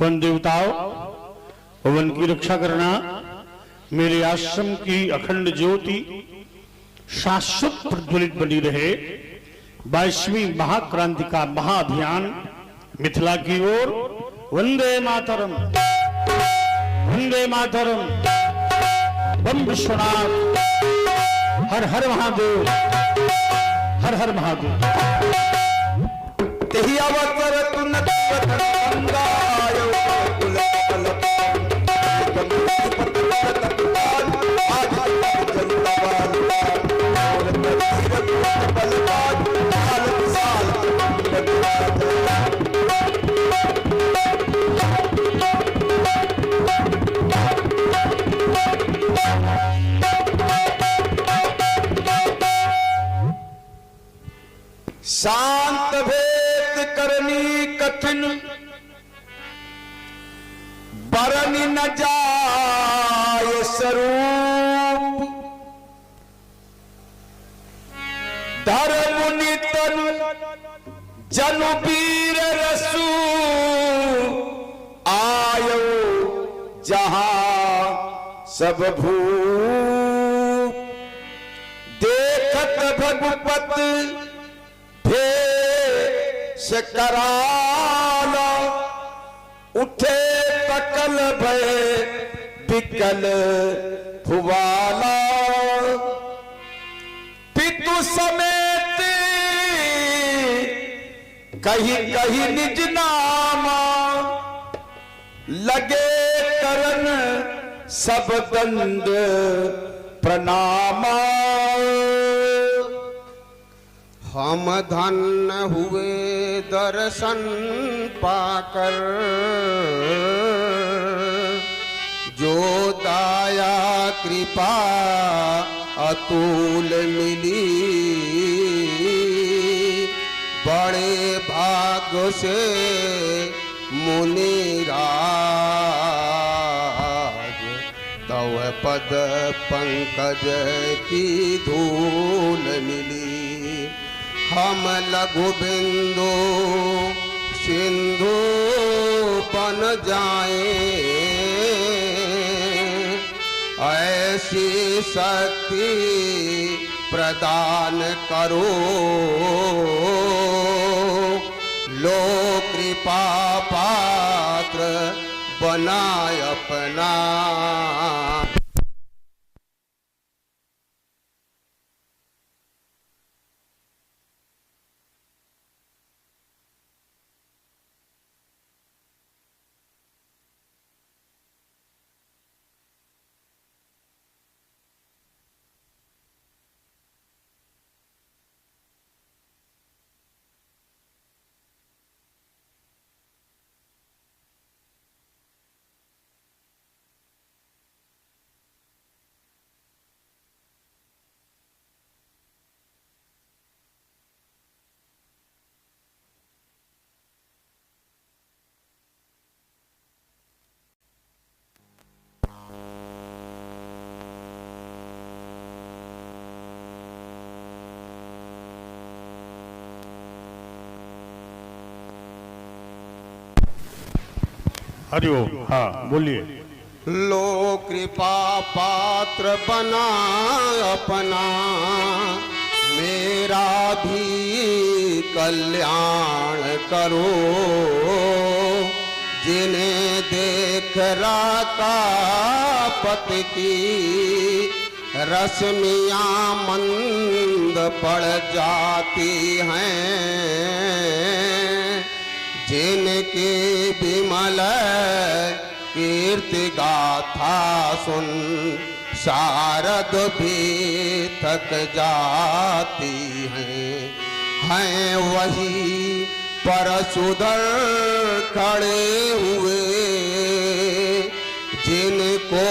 One देवताओं, one की रक्षा करना, मेरे आश्रम की अखंड ज्योति शाश्वत प्रज्वलित बनी रहे। 22वीं महाक्रांति का महाअभियान मिथिला की ओर। वंदे मातरम, वंदे मातरम, बम विश्वनाथ, हर हर महादेव, हर हर महादेव। तेहि अवसर तुन गंगायो कुल शांत भेद करनी कठिन, बरनी न जाय स्वरूप। धर्म नितन जनु वीर रसू, आयो जहां सब भूप। देखत भगवत से कराला, उठे पकल भय बिकल भुवाला। पितु समेत कहीं कहीं निज नामा, लगे करन सब दंड प्रणामा। हम धन्य हुए दर्शन पाकर, जो दया कृपा अतुल मिली। बड़े भाग्य से मुनिराज, तव पद पंकज की धूल मिली। हम लघु बिंदु सिंधु बन जाए, ऐसी शक्ति प्रदान करो। लो कृपा पात्र बनाय अपना। हरिओम। हाँ बोलिए। लो कृपा पात्र बना अपना, मेरा भी कल्याण करो। जिन्हें देख राका पत की, रश्मियाँ मंद पड़ जाती हैं। जिनकी विमल कीर्ति गाथा सुन, शारद भी थक जाती हैं वही परशुधर खड़े हुए, जिनको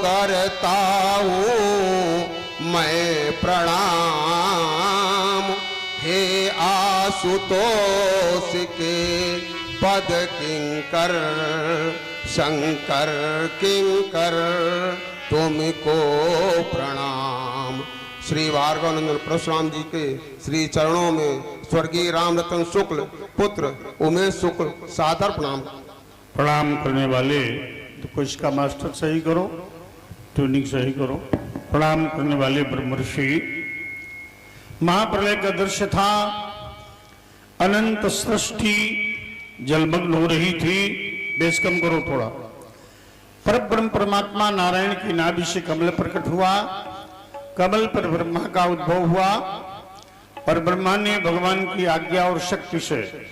करता हूँ मैं प्रणाम। हे आशुतोष के पद किंकर, शंकर किंकर तुमको प्रणाम। श्री भार्गवनंदन परशुराम जी के श्री चरणों में स्वर्गीय राम रतन शुक्ल पुत्र उमेश शुक्ल सादर प्रणाम। प्रणाम करने वाले तो कोई इसका मास्टर सही करो, ट्यूनिंग सही करो। प्रणाम करने वाले ब्रह्मर्षि, महाप्रलय का दृश्य था, अनंत सृष्टि जलमग्न हो रही थी। बेस कम करो थोड़ा। परब्रह्म परमात्मा नारायण की नाभि से कमल प्रकट हुआ, कमल पर ब्रह्मा का उद्भव हुआ और ब्रह्मा ने भगवान की आज्ञा और शक्ति से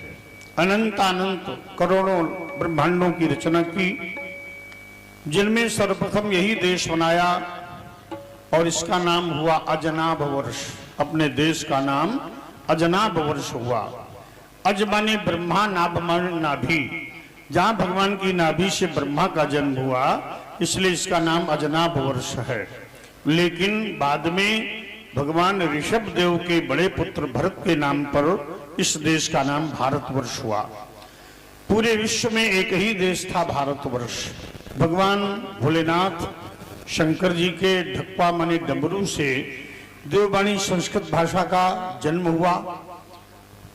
अनंत करोड़ों ब्रह्मांडों की रचना की, जिनमें सर्वप्रथम यही देश बनाया और इसका नाम हुआ अजनाभ वर्ष। अपने देश का नाम अजनाभ वर्ष हुआ। अज माने ब्रह्मा, नाभ माने नाभि। जहां भगवान की नाभि से ब्रह्मा का जन्म हुआ, इसलिए इसका नाम अजनाभ वर्ष है। लेकिन बाद में भगवान ऋषभ देव के बड़े पुत्र भरत के नाम पर इस देश का नाम भारतवर्ष हुआ। पूरे विश्व में एक ही देश था, भारतवर्ष। भगवान भोलेनाथ शंकर जी के ढक्वा माने डमरू से देववाणी संस्कृत भाषा का जन्म हुआ।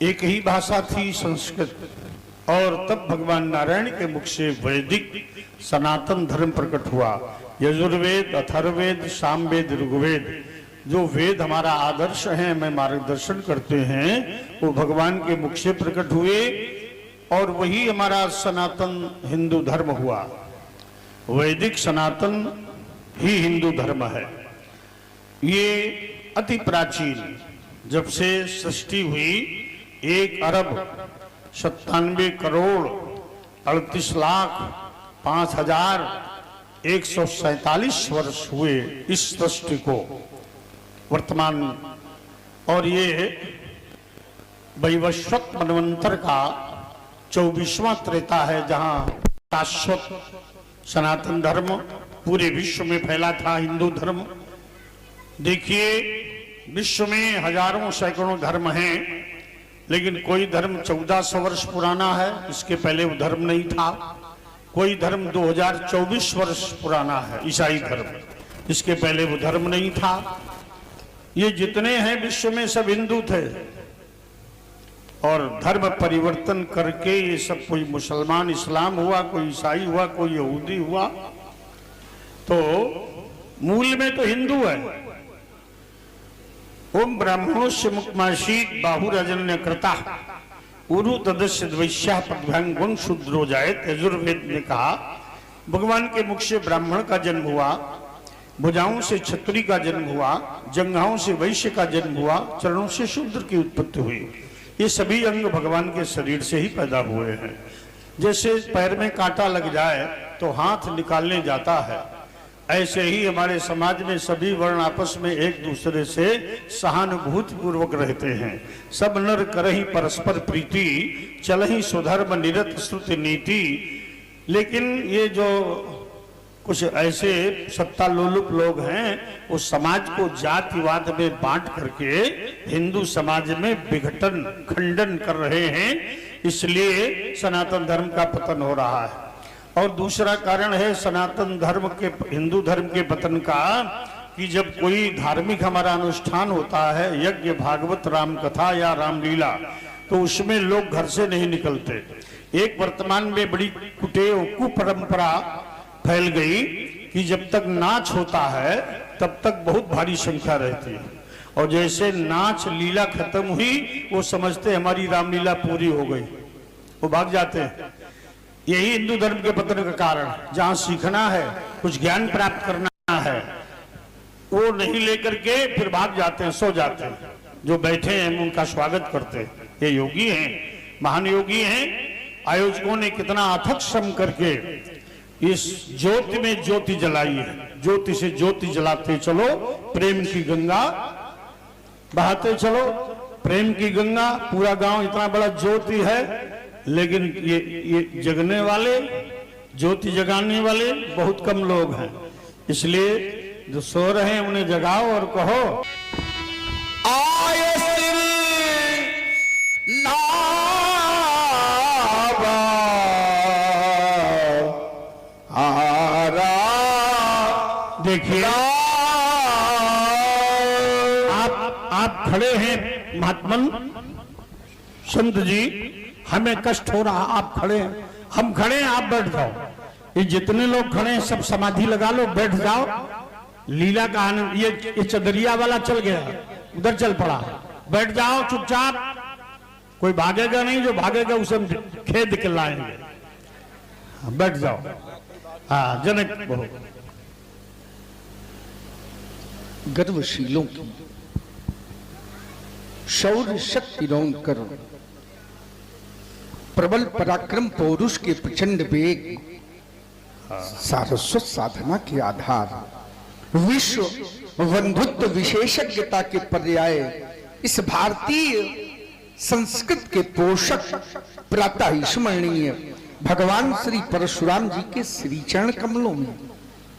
एक ही भाषा थी, संस्कृत। और तब भगवान नारायण के मुख से वैदिक सनातन धर्म प्रकट हुआ। यजुर्वेद, अथर्ववेद, सामवेद, ऋग्वेद, जो वेद हमारा आदर्श है, हमें मार्गदर्शन करते हैं, वो भगवान के मुख से प्रकट हुए और वही हमारा सनातन हिंदू धर्म हुआ। वैदिक सनातन ही हिंदू धर्म है। ये अति प्राचीन, जब से सृष्टि हुई 1 अरब 97 करोड़ 38 लाख 5,147 वर्ष हुए इस सृष्टि को वर्तमान। और ये वैवस्वत मनवंतर का 24वां त्रेता है, जहां शाश्वत सनातन धर्म पूरे विश्व में फैला था, हिंदू धर्म। देखिए, विश्व में हजारों सैकड़ों धर्म हैं, लेकिन कोई धर्म 1400 वर्ष पुराना है, इसके पहले वो धर्म नहीं था। कोई धर्म 2024 वर्ष पुराना है, ईसाई धर्म, इसके पहले वो धर्म नहीं था। ये जितने हैं विश्व में सब हिंदू थे, और धर्म परिवर्तन करके ये सब, कोई मुसलमान इस्लाम हुआ, कोई ईसाई हुआ, कोई यहूदी हुआ, तो मूल में तो हिंदू है। ओम ब्राह्मणोस्य मुक्तमासीत बाहुराजन्य कृता उरु तदस्य द्वैश्या पद्भ्यांग शूद्रो जायत। यजुर्वेद ने कहा, भगवान के मुख से ब्राह्मण का जन्म हुआ, भुजाओं से क्षत्रिय का जन्म हुआ, जंघाओं से वैश्य का जन्म हुआ, चरणों से शूद्र की उत्पत्ति हुई। ये सभी अंग भगवान के शरीर से ही पैदा हुए हैं। जैसे पैर में कांटा लग जाए तो हाथ निकालने जाता है, ऐसे ही हमारे समाज में सभी वर्ण आपस में एक दूसरे से सहानुभूति पूर्वक रहते हैं। सब नर करहि परस्पर प्रीति, चलहि सुधर्म निरत श्रुति नीति। लेकिन ये जो कुछ ऐसे सत्ता लोलुप लोग हैं, वो समाज को जातिवाद में बांट करके हिंदू समाज में विघटन खंडन कर रहे हैं। इसलिए सनातन धर्म का पतन हो रहा है। और दूसरा कारण है सनातन धर्म के, हिंदू धर्म के पतन का, कि जब कोई धार्मिक हमारा अनुष्ठान होता है, यज्ञ, भागवत, राम कथा या रामलीला, तो उसमें लोग घर से नहीं निकलते। एक वर्तमान में बड़ी कुपरंपरा फैल गई कि जब तक नाच होता है तब तक बहुत भारी संख्या रहती है, और जैसे नाच लीला खत्म हुई, वो समझते हमारी रामलीला पूरी हो गई, वो भाग जाते हैं। यही हिंदू धर्म के पतन का कारण। जहां सीखना है, कुछ ज्ञान प्राप्त करना है, वो नहीं लेकर के फिर भाग जाते हैं, सो जाते हैं। जो बैठे हैं उनका स्वागत करते हैं। ये योगी हैं, महान योगी हैं। आयोजकों ने कितना अथक श्रम करके इस ज्योति में ज्योति जलाई है। ज्योति से ज्योति जलाते चलो, प्रेम की गंगा बहाते चलो, प्रेम की गंगा। पूरा गांव इतना बड़ा ज्योति है, लेकिन ये जगने वाले, ज्योति जगाने वाले बहुत कम लोग हैं। इसलिए जो सो रहे हैं उन्हें जगाओ और कहो, आय श्री नावा आरा। देखिए, आप खड़े हैं महात्मन संत जी, हमें कष्ट हो रहा, आप खड़े हैं, हम खड़े हैं, आप बैठ जाओ। ये जितने लोग खड़े हैं सब समाधि लगा लो, बैठ जाओ। लीला का आनंद, ये चदरिया वाला चल गया, उधर चल पड़ा, बैठ जाओ चुपचाप। कोई भागेगा नहीं, जो भागेगा उसे हम खेद के लाएंगे। बैठ जाओ। हाँ, जनक बोलो। गर्वशीलों की शौर्य शक्ति रौन कर, प्रबल पराक्रम पौरुष के प्रचंड वेग, सारस्वत साधना के आधार, विश्व बंधुत्व विशेषज्ञता के पर्याय, इस भारतीय संस्कृत के पोषक, प्रातः स्मरणीय भगवान श्री परशुराम जी के श्री चरण कमलों में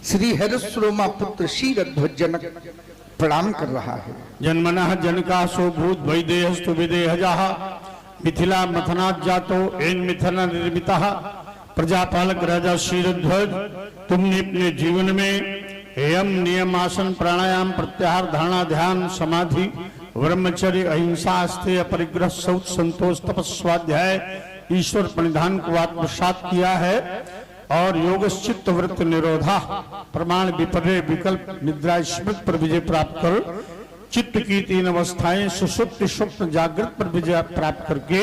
श्री हरस्रोमा पुत्र शीरध्वज जनक प्रणाम कर रहा है। जन्मनः जनकासो भूत वैदेहस्तु विदेहजः, मिथिला मथनात् जातो एन मिथना निर्मितः। प्रजापालक राजा शीरध्वज, तुमने अपने जीवन में यम नियम आसन प्राणायाम प्रत्याहार धारणा ध्यान समाधि ब्रह्मचर्य अहिंसा अस्तेय परिग्रह शौच संतोष तपस्वाध्याय ईश्वर प्रणिधान को आत्मसात किया है और योगश्चित्त वृत्त निरोधा प्रमाण विपर्य विकल्प निद्रा स्मृत पर विजय प्राप्त कर चित्त की तीन अवस्थाएं सुषुप्ति स्वप्न जागृत पर विजय प्राप्त करके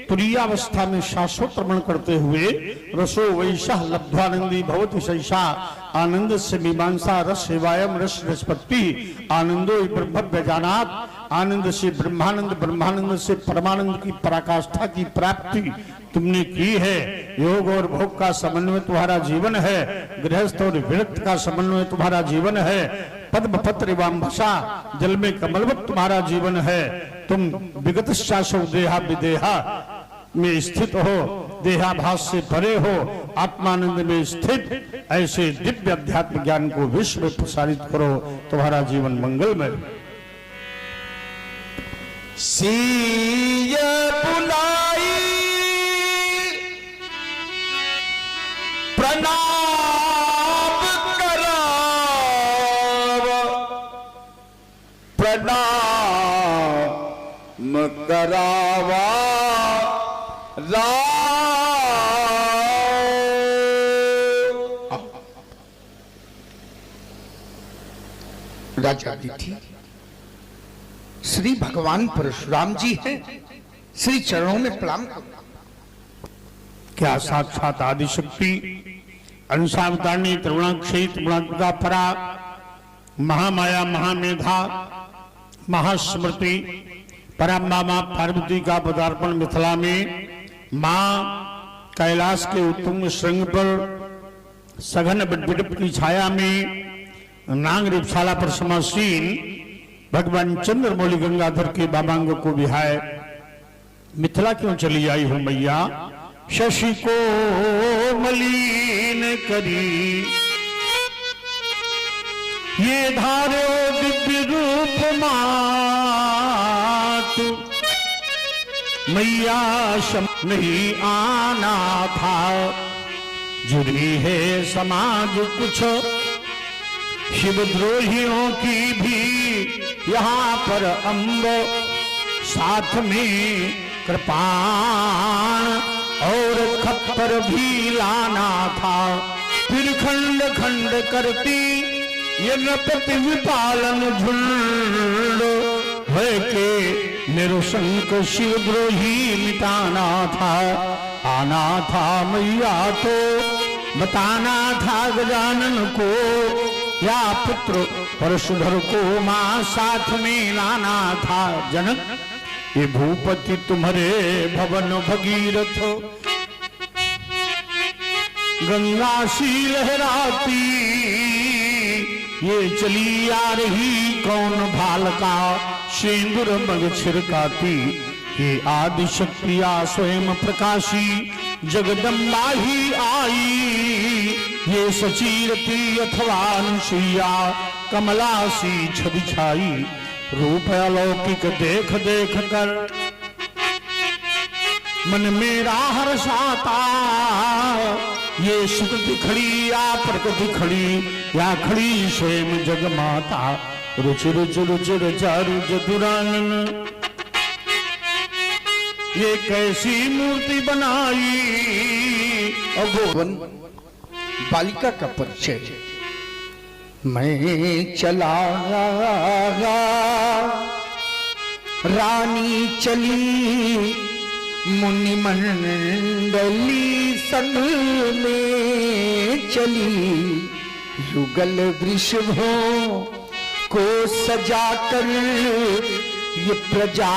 तुरीयावस्था में शाश्वत रमण करते हुए रसो वैशः लब्ध्वानंदी भवति शैषा आनंद से मीमांसा रस सेवायम रस रसपत्ति आनंदो ब्रह्म व्यजानात आनंद से ब्रह्मानंद ब्रह्मानंद से परमानंद की पराकाष्ठा की प्राप्ति तुमने की है। योग और भोग का समन्वय तुम्हारा जीवन है, गृहस्थ और विरक्त का समन्वय तुम्हारा जीवन है, पद्म पत्र एवं भाषा जल में कमलवत तुम्हारा जीवन है। तुम विगत शासो देहा विदेहा में स्थित हो, देहाभास से परे हो, आत्मानंद में स्थित ऐसे दिव्य अध्यात्म ज्ञान को विश्व में प्रसारित करो, तुम्हारा जीवन मंगलमय। सीय बुलाई प्रणाम कराव, प्रणाम करावा राजा अदिति श्री भगवान परशुराम जी हैं, श्री चरणों में प्रणाम करो। क्या साक्षात आदिशक्ति अंशावतारणी त्रिगुणाक्षयी त्रिगुणात्मिका परा महामाया महामेधा महास्मृति पराम्बा मां पार्वती का पदार्पण मिथिला में मां कैलाश के उत्तुंग श्रृंग पर सघन बिडबिडप की छाया में नांग रिपशाला पर समासीन भगवान चंद्रमौली गंगाधर के बाबांग को बिहाय मिथिला क्यों चली आई हो मैया। शशि को मलिन करी ये धारो दिव्य रूप मात, मैया शम नहीं आना था, जुड़ी है समाज कुछ शिवद्रोहियों की भी यहाँ पर अम्ब, साथ में कृपाण और खप्पर भी लाना था। फिर खंड खंड करती ये नृपति विपालन झुंड, भय के निरुशंक शिवद्रोही मिटाना था। आना था मैया तो बताना था गजानन को, या पुत्र परशुधर को मां साथ में लाना था। जनक ये भूपति तुम्हारे भवन भगीरथ, गंगा सी लहराती ये चली आ रही कौन भालका, सिंदूर मग छिड़काती ये आदिशक्तिया स्वयं प्रकाशी, जगदम्बा ही आई ये सचीरती अथवा अनुसुईया, कमला सी छवि छाई रूप अलौकिक देख देख कर मन मेरा हर्षाता। ये सुख दिखड़ी या प्रकृति खड़ी या खड़ी स्वयं जगमाता, रुचि रुचि रुचि रुचारु जदुरानन ये कैसी मूर्ति बनाई। और गोवन बालिका का परिचय। मैं चला रानी चली मुनि मंडली संग में चली, युगल वृषभों को सजाकर ये प्रजा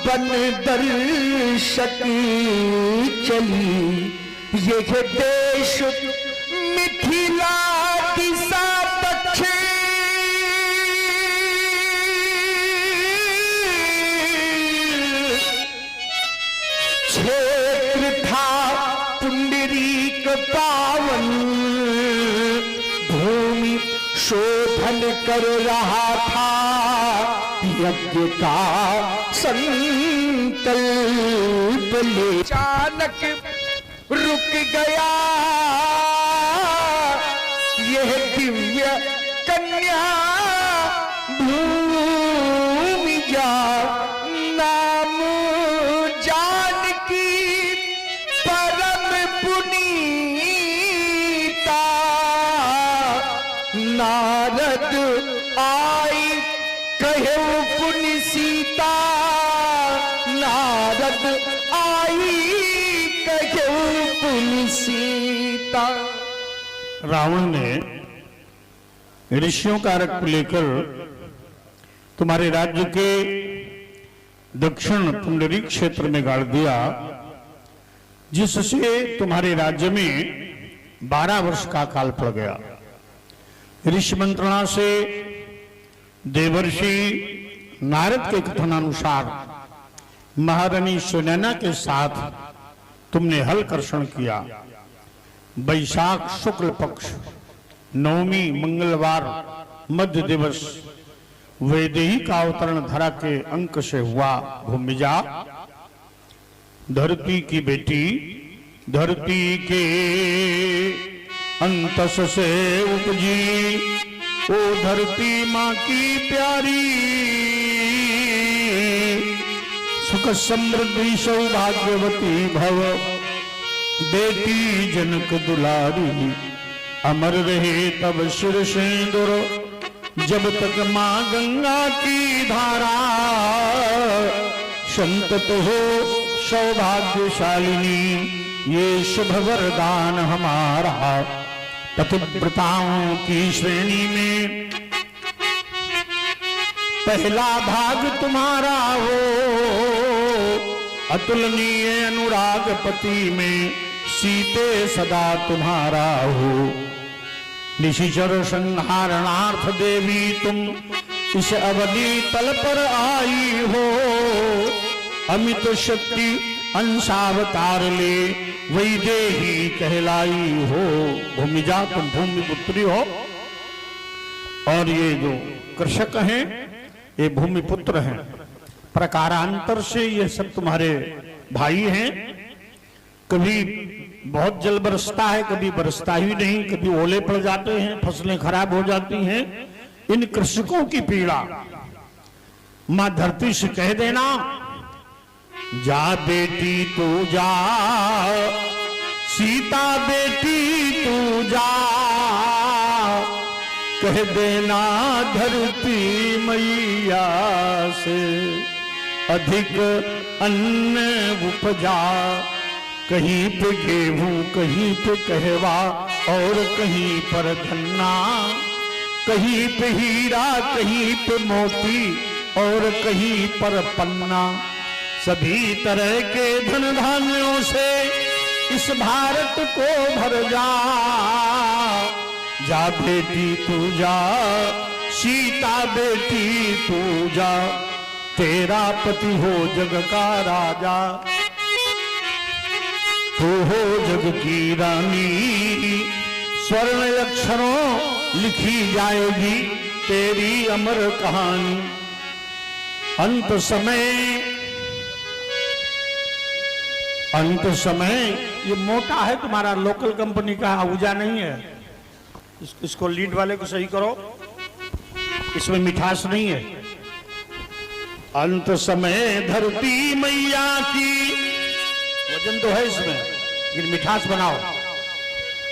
बन दर्शक चली। ये है देश मिथिला दिशा दक्षिण, क्षेत्र था पुंडरीक पावन, भूमि शोधन कर रहा था यज्ञ का संकल्प ले। अचानक रुक गया यह दिव्य कन्या भूमि जा, नाम जानकी परम पुनीता। नारद आई कहे पुनि सीता, नारद आई कहे पुनि सीता। रावण ने ऋषियों का रक्त लेकर तुम्हारे राज्य के दक्षिण पुंडरी क्षेत्र में गाड़ दिया, जिससे तुम्हारे राज्य में 12 वर्ष का काल पड़ गया। ऋषि मंत्रणा से देवर्षि नारद के कथनानुसार महारानी सुनैना के साथ तुमने हल कर्षण किया। वैशाख शुक्ल पक्ष नवमी मंगलवार मध्य दिवस वैदेही का अवतरण धरा के अंक से हुआ। भूमिजा धरती की बेटी, धरती के अंतस से उपजी, ओ धरती माँ की प्यारी, सुख समृद्धि सौभाग्यवती भव, बेटी जनक दुलारी, अमर रहे तब सिर सिंदूर, जब तक माँ गंगा की धारा, संतत हो सौभाग्यशालिनी, ये शुभ वरदान हमारा। पतिव्रताओं की श्रेणी में पहला भाग तुम्हारा हो, अतुलनीय अनुराग पति में सीते सदा तुम्हारा हो। निशिचर संहारणार्थ देवी तुम इस अवधि तल पर आई हो, अमित शक्ति अंशावतार ले वैदेही कहलाई हो। भूमिजा तुम भूमि पुत्री हो, और ये जो कृषक हैं ये भूमि पुत्र हैं। प्रकारांतर से ये सब तुम्हारे भाई हैं। कभी बहुत जल बरसता है, कभी बरसता ही नहीं, कभी ओले पड़ जाते हैं, फसलें खराब हो जाती हैं। इन कृषकों की पीड़ा मां धरती से कह देना, जा बेटी तू जा, सीता बेटी तू जा, कह देना धरती मैया से अधिक अन्न उपजा। कहीं पे गेहूं, कहीं पे कहवा, और कहीं पर गन्ना, कहीं पे हीरा, कहीं पे मोती, और कहीं पर पन्ना। सभी तरह के धन धान्यों से इस भारत को भर जा। जा बेटी तू जा, सीता बेटी तू जा, तेरा पति हो जग का राजा, तू हो जग की रानी। स्वर्ण अक्षरों लिखी जाएगी तेरी अमर कहानी। अंत समय ये मोटा है तुम्हारा, लोकल कंपनी का आहूजा नहीं है। इसको लीड वाले को सही करो, इसमें मिठास नहीं है। अंत समय धरती मैया की, वजन तो है इसमें लेकिन मिठास बनाओ।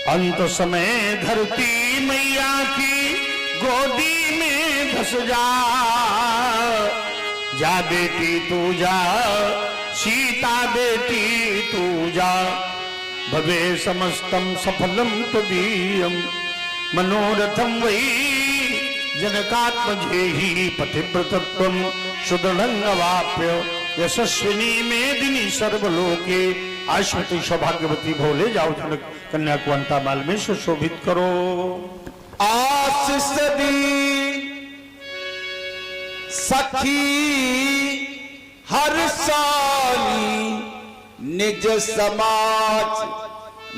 अंत समय धरती मैया की गोदी में धस जा बेटी तू जा, सीता बेटी तू जा, भवे समस्तम सफलम तदीयम, मनोरथम वही जनकात्मजेहि पतिव्रतत्वं सुदृढ़ंगवाप्य, यशस्विनी मेदिनी सर्वलोके आश्वती सौभाग्यवती भोले। जाओ जनक कन्या को अंतामाल में सुशोभित करो। आशीष दी सखी हर साली, निज समाज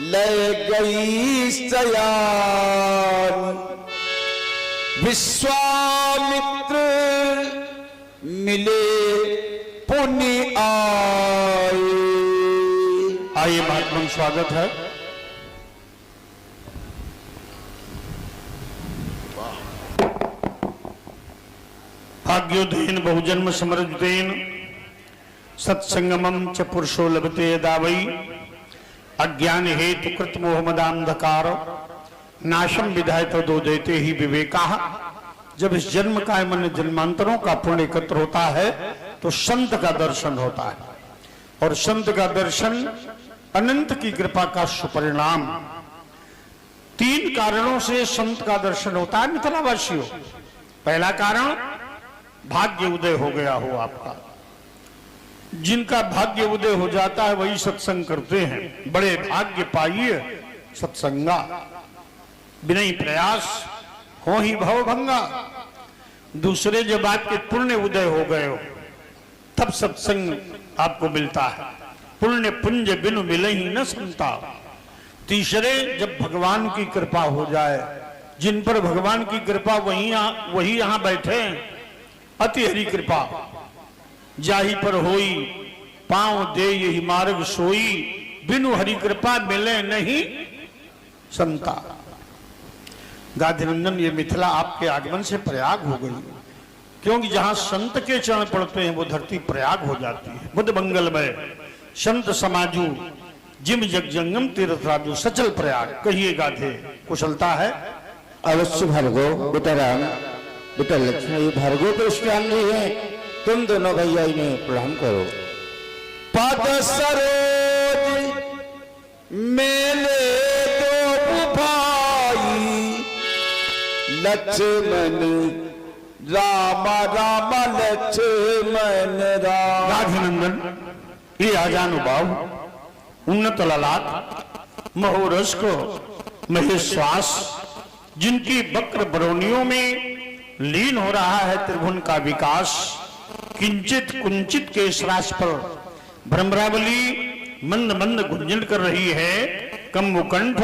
ले गई सयान, विश्वामित्र मिले पुण्य आए। आइए महात्मा स्वागत है। भाग्योदयन बहुजन्म समृद्धेन सत्संगमं च पुरुषो लभते यदा वै, अज्ञान हेतु कृत मोहमदांधकार, नाशम विधाय तदोदयते ही विवेकाः। जब इस जन्म का मन जन्मांतरों का पुण्य एकत्र होता है तो संत का दर्शन होता है, और संत का दर्शन अनंत की कृपा का सुपरिणाम। 3 कारणों से संत का दर्शन होता है मिथिलावासियों। पहला कारण, भाग्य उदय हो गया हो आपका। जिनका भाग्य उदय हो जाता है वही सत्संग करते हैं। बड़े भाग्य पाइए सत्संगा, बिना प्रयास हो ही भव भंगा। दूसरे जब आपके पुण्य उदय हो गए हो तब सत्संग आपको मिलता है। पुण्य पुंज बिनु मिले ही न संता। तीसरे, जब भगवान की कृपा हो जाए, जिन पर भगवान की कृपा वही यहां बैठे हैं। अति हरि कृपा जाहि पर होई, पांव दे यही मार्ग सोई, बिनु हरि कृपा मिले नहीं संता। गाधिनंदन, ये मिथिला आपके आगमन से प्रयाग हो गई, क्योंकि जहां संत के चरण पड़ते हैं वो धरती प्रयाग हो जाती है। बुद्ध मंगलमय संत समाजू, जिम जग जंगम तीर्थ राजू, सचल प्रयाग। कहिए गाधे, कुशलता है? अवश्य भार्गव, बेटा राम, बेटा लक्ष्मण, ये भार्गव परेशान नहीं है। तुम दोनों भैया इन्हें प्रणाम करो। पद सरोज मेले दो भाई, लक्ष्मण राम राम लक्ष्मण राम। गाधिनंदन, ये आजानुभाव, उन्नत ललाट, महोरस को महेश्वास, जिनकी वक्र बरौनियों में लीन हो रहा है त्रिभुवन का विकास। किंचित कुंचित के श्रास पर भ्रमरावली मंद मंद गुंजन कर रही है। कम्बुकंठ,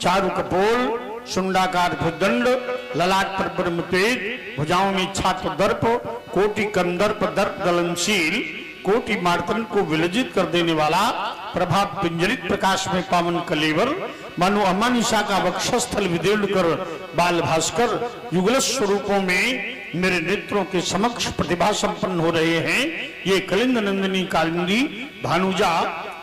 चारु कपोल, शुंडाकार भुदंड, ललाट पर ब्रह्म तेज, भुजाओं में छात्र दर्प, कोटि कंदर्प दर्प गलनशील, कोटि मार्तन को विलजित कर देने वाला, प्रभाव पिंजरित प्रकाश में पावन कलेवर, मानो अमानिशा का वक्षस्थल विदीर्ण कर बाल भास्कर युगल स्वरूपों में मेरे नेत्रों के समक्ष प्रतिभा संपन्न हो रहे हैं। ये कलिंद नंदिनी कालिंदी, भानुजा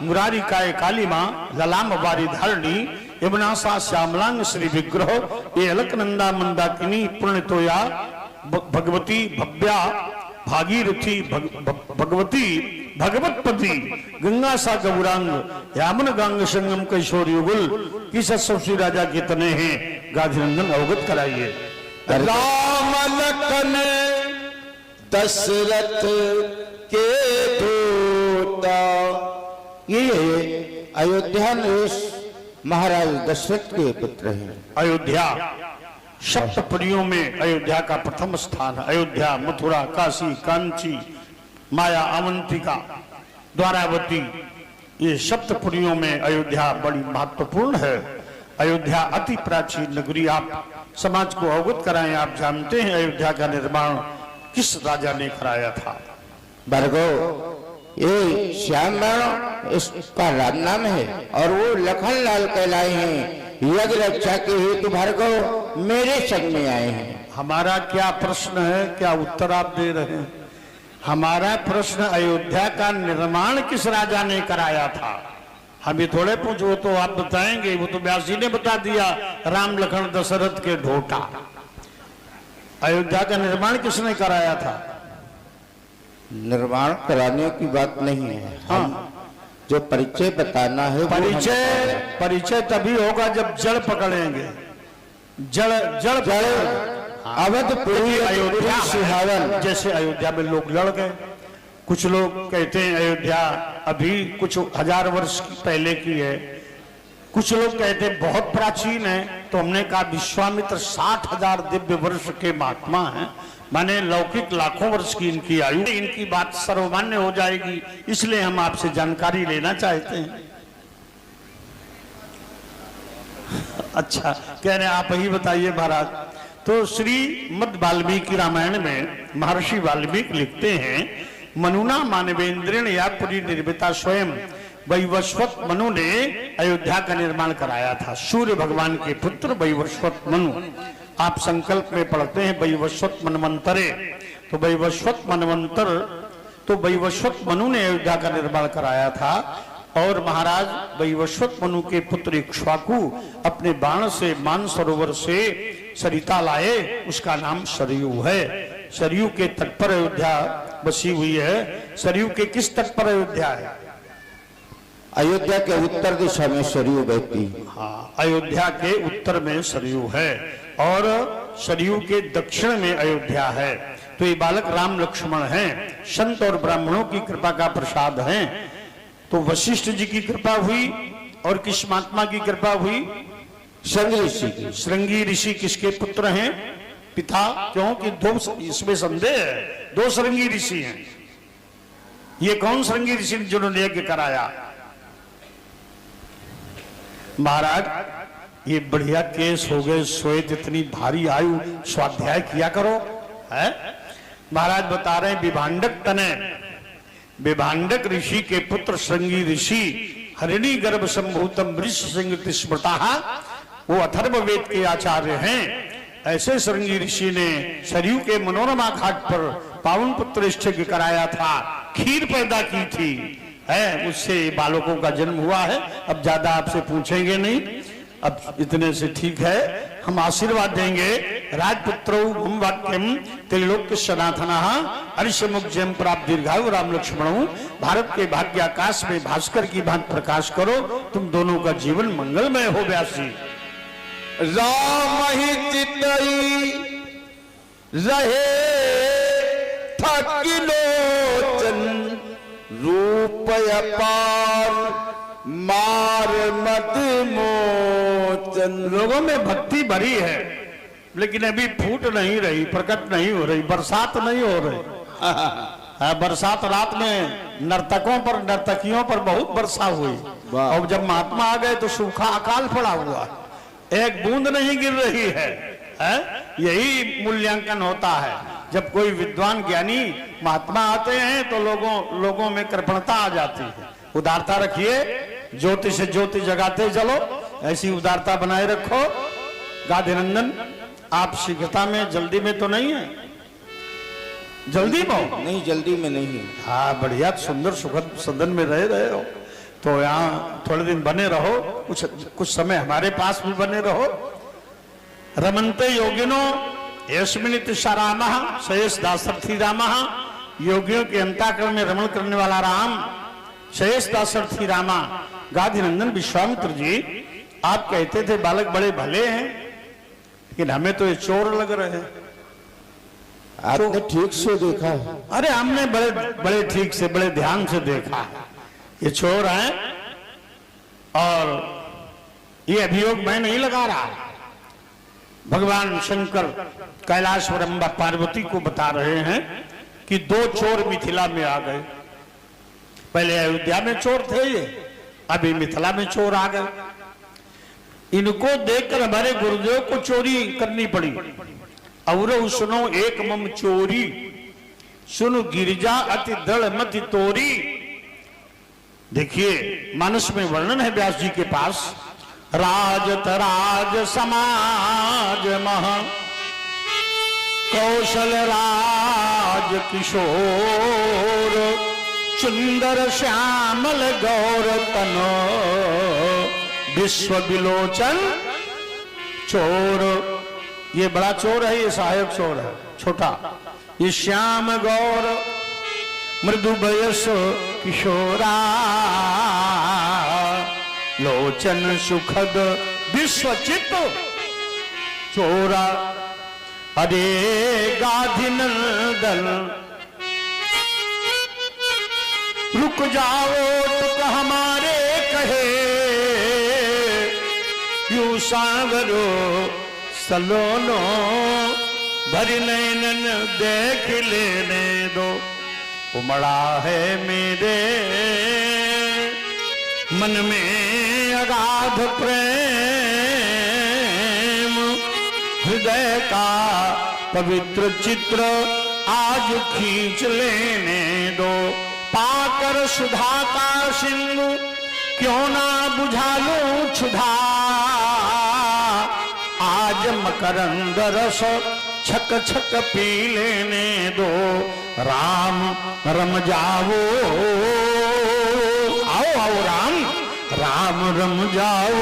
मुरारी काय काली माँ, ललाम वारी धारणी, यमुनासा श्यामलांग श्री विग्रह, ये अलकनंदा मंदाकिनी पुण्यतोया भगवती भव्या भागीरथी भगवती भगवतपति, गंगा सा गौरांग, यामन गांग संगम कैशोर युगल, किस सबसी राजा के तने हैं। गाधिनंदन अवगत कराइए। राम लखन दशरथ के दूता, ये अयोध्या नरेश महाराज दशरथ के पुत्र हैं। अयोध्या सप्तपुरियों में अयोध्या का प्रथम स्थान है। अयोध्या, मथुरा, काशी, कांची, माया, अवंतिका, द्वारावती, ये सप्तपुरियों में अयोध्या बड़ी महत्वपूर्ण है। अयोध्या अति प्राचीन नगरी। आप समाज को अवगत कराएं। आप जानते हैं अयोध्या का निर्माण किस राजा ने कराया था? भार्गव, ये श्यामबाण इसका राज नाम है और वो लखनलाल कहलाए हैं। यज्ञ रक्षा के हेतु भार्गव मेरे संग में आए हैं। हमारा क्या प्रश्न है, क्या उत्तर आप दे रहे हैं? हमारा प्रश्न अयोध्या का निर्माण किस राजा ने कराया था, हम ये थोड़े पूछो, वो तो आप बताएंगे, वो तो व्यास जी ने बता दिया, राम लखन दशरथ के ढोटा। अयोध्या का निर्माण किसने कराया था? निर्माण कराने की बात नहीं है, हाँ, जो परिचय बताना है वो परिचय तभी होगा जब जड़ पकड़ेंगे। जड़ जड़ अवधपुरी अयोध्या सिहावन। जैसे अयोध्या में लोग लड़ गए, कुछ लोग कहते हैं अयोध्या अभी कुछ हजार वर्ष पहले की है, कुछ लोग कहते हैं बहुत प्राचीन है। तो हमने कहा विश्वामित्र 60,000 दिव्य वर्ष के महात्मा हैं, माने लौकिक लाखों वर्ष की इनकी आयु, इनकी बात सर्वमान्य हो जाएगी, इसलिए हम आपसे जानकारी लेना चाहते हैं। अच्छा, कह रहे आप ही बताइए महाराज। तो श्रीमद् वाल्मीकि रामायण में महर्षि वाल्मीकि लिखते हैं, मनुना मानवेंद्रेण या पुरी निर्मिता स्वयं वैवस्वत मनु ने अयोध्या का निर्माण कराया था। सूर्य भगवान के पुत्र वैवस्वत मनु, आप संकल्प में पढ़ते हैं वैवस्वत मनवंतरे, तो वैवस्वत मनवंतर, तो वैवस्वत मनु ने अयोध्या का निर्माण कराया था। और महाराज वैवस्वत मनु के पुत्र इक्ष्वाकु अपने बाण से मानसरोवर से सरिता लाए, उसका नाम सरयू है। सरयू के तट पर अयोध्या बसी हुई है। सरयू के किस तट पर अयोध्या है? अयोध्या के उत्तर दिशा में सरयू बहती। हाँ, अयोध्या के उत्तर में सरयू है और सरयू के दक्षिण में अयोध्या है। तो ये बालक राम लक्ष्मण हैं, संत और ब्राह्मणों की कृपा का प्रसाद हैं। तो वशिष्ठ जी की कृपा हुई और किस महात्मा की कृपा हुई? श्रृंगी ऋषि की। श्रृंगी ऋषि किसके पुत्र हैं? पिता। क्योंकि दो, इसमें संदेह है, दो श्रृंगी ऋषि हैं। ये कौन श्रृंगी ऋषि जिन्होंने यज्ञ कराया? महाराज ये बढ़िया केस हो गए, श्वेत इतनी भारी आयु, स्वाध्याय किया करो है। महाराज बता रहे हैं विभांडक तनय, विभांडक ऋषि के पुत्र श्रृंगी ऋषि हरिणी गर्भ संभूतम वृष सिंह स्मृता, वो अथर्व वेद के आचार्य हैं। ऐसे श्रृंगी ऋषि ने सरयू के मनोरमा घाट पर पावन पुत्र यज्ञ कराया था, खीर पैदा की थी है, उससे बालकों का जन्म हुआ है। अब ज्यादा आपसे पूछेंगे नहीं, अब इतने से ठीक है, हम आशीर्वाद देंगे। राजपुत्रो मम वाक्यम त्रिलोक्य सनातनः अर्षमुख्यम प्राप्त दीर्घायु राम लक्ष्मणों, भारत के भाग्य आकाश में भास्कर की भांति प्रकाश करो, तुम दोनों का जीवन मंगलमय हो। व्यासी राम ही चितई रहे थकिलोचन, रूप अपार मार मद मोचन। लोगों में भक्ति भरी है लेकिन अभी फूट नहीं रही, प्रकट नहीं हो रही, बरसात नहीं हो रही। बरसात रात में नर्तकों पर नर्तकियों पर बहुत वर्षा हुई और जब महात्मा आ गए तो सूखा अकाल पड़ा हुआ, एक बूंद नहीं गिर रही है। यही मूल्यांकन होता है। जब कोई विद्वान ज्ञानी महात्मा आते हैं तो लोगों में कृपणता आ जाती है। उदारता रखिए, ज्योति से ज्योति जगाते चलो, ऐसी उदारता बनाए रखो। गांधीनंदन आप शीघ्रता में, जल्दी में तो नहीं है? जल्दी में नहीं, जल्दी में नहीं। हाँ, बढ़िया सुंदर सुखद सदन में रहे हो तो यहाँ थोड़े दिन बने रहो, कुछ समय हमारे पास भी बने रहो। रमन्ते योगिनो यस्मिनित सारामः शेष दासर्थी रामः, योगियों के अंतःकरण में रमण करने वाला राम शेष दासर्थी रामा। गांधीनंदन विश्वामित्र जी, आप कहते थे बालक बड़े भले हैं, लेकिन हमें तो ये चोर लग रहे हैं। आपने ठीक से देखा है? अरे हमने बड़े बड़े ठीक से, बड़े ध्यान से देखा है, ये चोर हैं। और ये अभियोग मैं नहीं लगा रहा, भगवान शंकर कैलाश ब्रह्मा पार्वती को बता रहे हैं कि दो चोर मिथिला में आ गए। पहले अयोध्या में चोर थे ये, अभी मिथिला में चोर आ गए। इनको देखकर हमारे गुरुदेव को चोरी करनी पड़ी। और सुनो एक मम चोरी, सुनो गिरिजा अति दृढ़ मति तोरी। देखिए मानस में वर्णन है व्यास जी के पास, राजत राज समाज मह कौशल राज किशोर सुंदर श्यामल गौर तनो विश्व विलोचन चोर। ये बड़ा चोर है, ये सहायक चोर है छोटा। ये श्याम गौर मृदु वयस किशोरा लोचन सुखद विश्वचित चोरा। अरे गाधी नंदन रुक जाओ तुक हमारे कहे यू सागरो सलोनो भरी नैनन देख लेने दो। उमड़ा है मेरे मन में अगाध प्रेम हृदय का पवित्र चित्र आज खींच लेने दो। पाकर सुधा का सिंधु क्यों ना बुझा लूं क्षुधा आज मकरंद रस छक छक पी लेने दो। राम रम जाओ आओ आओ राम राम रम जाओ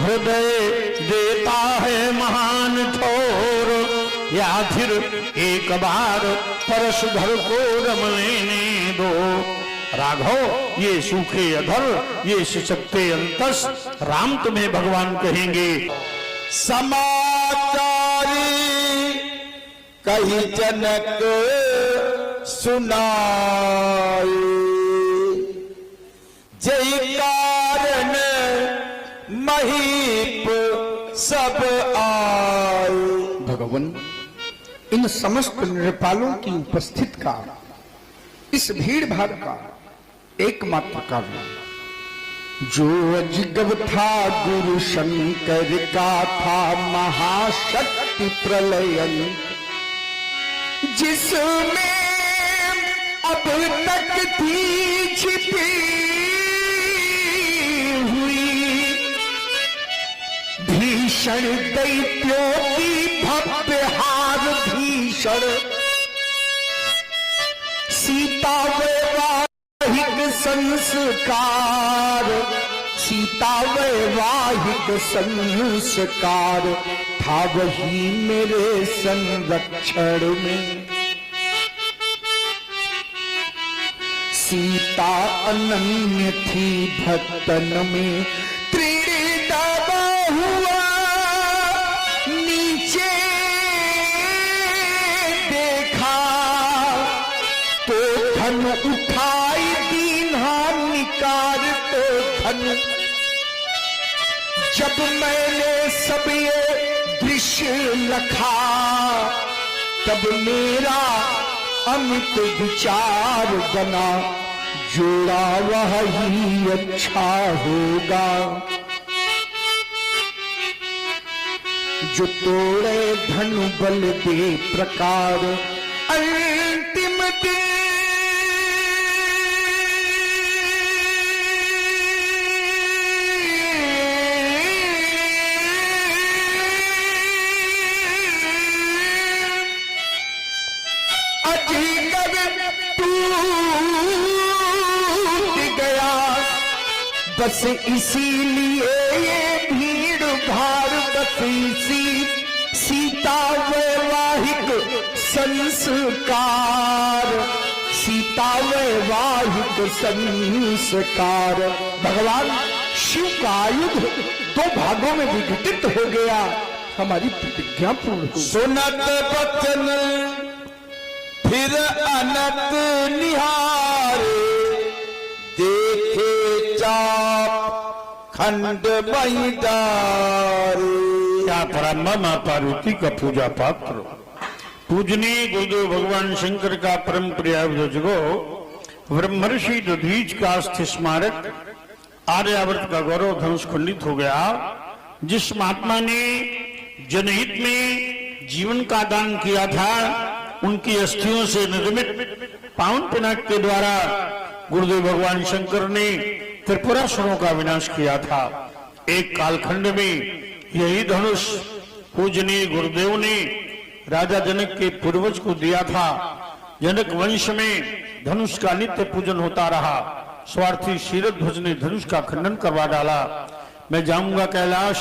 हृदय देता है महान ठोर। या फिर एक बार परशुधर को रम लेने दो। राघव ये सूखे अधर ये सिसकते अंतस राम तुम्हें भगवान कहेंगे। समाचारी कही जनक सुनाए जय कारण महीप सब आए। भगवान इन समस्त नृपालों की उपस्थित का इस भीड़ भाड़ का एकमात्र कारण जो अजगब था गुरु शंकर का था महाशक्ति प्रलयन जिसमें अब तक थी छिपी हुई भीषण दैत्यों की भव्य हार भीषण सीता वैवाहिक संस्कार सीता वैवाहिक संस्कार था वही मेरे संरक्षण में। सीता अनन्य थी भक्तन में त्रिदबा हुआ नीचे देखा तो धन उठाई दीन्हा निकार तो धन। जब मैंने सब ये दृश्य लखा तब मेरा अमित विचार बना जोड़ा वह ही अच्छा होगा जो तोड़े धनु बल दे प्रकार अंतिम दिन बस इसीलिए ये भीड़ भाड़ बस इसी सीता वैवाहिक संस्कार सीता वैवाहिक संस्कार। भगवान शिव का आयुध दो भागों में विघटित हो गया हमारी प्रतिज्ञा पूर्ण हो। सुनत बचन फिर अनत निहारे देखे खंड मैदार। क्या परम पार्वती का पूजा पात्र पूजनीय गुरुदेव भगवान शंकर का परम प्रिय जगो ब्रह्मर्षि दधीच का अस्थि स्मारक आर्यावर्त का गौरव धनुष खंडित हो गया। जिस महात्मा ने जनहित में जीवन का दान किया था उनकी अस्थियों से निर्मित पावन पिनाक के द्वारा गुरुदेव भगवान शंकर ने त्रिपुरासुरों का विनाश किया था। एक कालखंड में यही धनुष पूजनीय गुरुदेव ने राजा जनक के पूर्वज को दिया था। जनक वंश में धनुष का नित्य पूजन होता रहा। स्वार्थी शीरध्वज ने धनुष का खंडन करवा डाला। मैं जाऊंगा कैलाश,